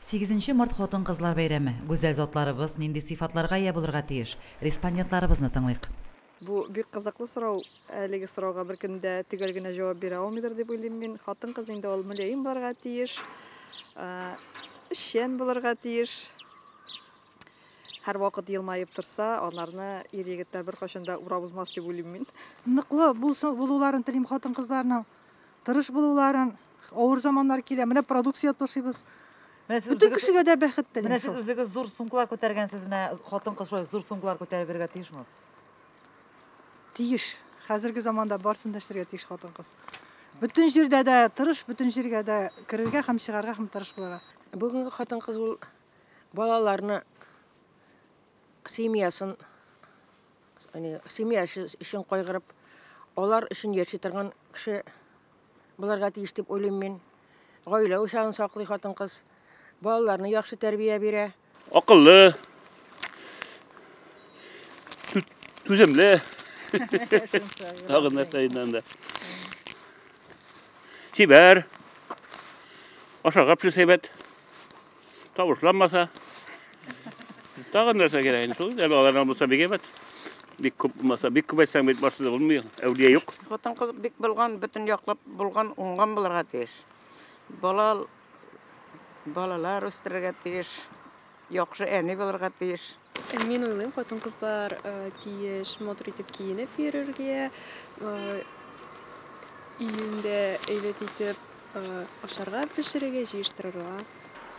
8 март Хотын кызлар бәйрәме. Гүзәл затларыбыз нинди сыйфатларга ия булырга тиеш? Респондентларыбызны тыңлыйк. Бу бик кызыклы сорау. Әлеге сорауга бер көндә төгәл генә җавап бирә алмыйдыр дип уйлыйм мин. Хатын кыз инде ул мөлаим барга тиеш. Эшчән булырга тиеш. Һәр вакыт елмаеп торса, аларны ир-егетләр бер кашан да урап узмас дип уйлыйм мин. Ныклы булуларын телим хатын кызларның. Тырыш булуларын, авыр заманнар килә. Менә продукция ташыйбыз. Бүтән кешегә дә бәхет телим. Менә сез үзегез зур сумкалар күтәргәнсез, менә хатын кыз шулай зур сумкалар күтәреп бергә тиешме? Тиеш. Хәзерге заманда барсын да эшләргә тиеш хатын кыз. Бүтән җирдә дә тырыш, бүтән җиргә дә керергә һәм чыгарга һәм тырыш булырга. Бүгенге хатын кыз ул балаларны семьясын, семья өчен кайгырып, алар өчен яши торган кеше буларга тиеш дип уйлыйм мин. Гаилә учагын саклый хатын кыз, балаларны яхшы тәрбия бирә. Акыллы, түземле. Тагын нәрсәйдән дә. Чибәр. Ашарга пешәбәт. Тавышланмаса. Тагын нәрсә кирәк инде шул. Аларның булса бик әйбәт. Бик күп булмаса, бик күп әйтсәң бит башлы булмый. Әүлия юк. Хатын кыз бик булган, бүтән яклап булган, уңган булырга тиеш. Балалар үстерергә тиеш. Яхшы әни булырга тиеш. Мин уйлыйм, хатын кызлар тиеш мотор итеп киенеп йөрергә, июньдә әйләт итеп ашарга пешерергә, җыештырырга.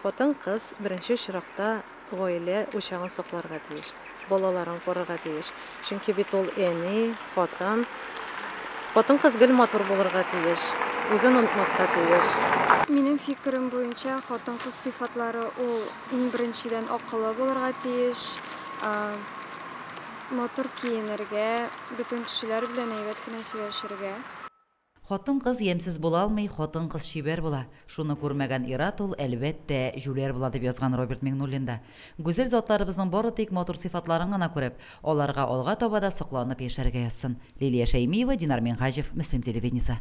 Хатын кыз беренче чиракта гаилә учагын сакларга тиеш. Балаларын карарга тиеш. Чөнки бит ул әни, хатын кыз гел матур булырга тиеш. Үзен онытмаска тиеш. Минем фикерем буенча, хатын кыз сыйфатлары ул иң беренчедән акыллы булырга тиеш, матур киенергә, бүтән кешеләр белән әйбәт кенә сөйләшергә. Хатын кыз ямьсез була алмый, хатын кыз шибәр була. Шуны күрмәгән ир-ат ул әлбәттә жүләр була дип язган Роберт Миңнуллин. Гүзәл затларыбызның бары тик матур сыйфатларын гына күреп, аларга алга таба да сокланып яшәргә язсын. Лилия Шәймиева, Динар Минхаҗев, Мөслим телевидениесе.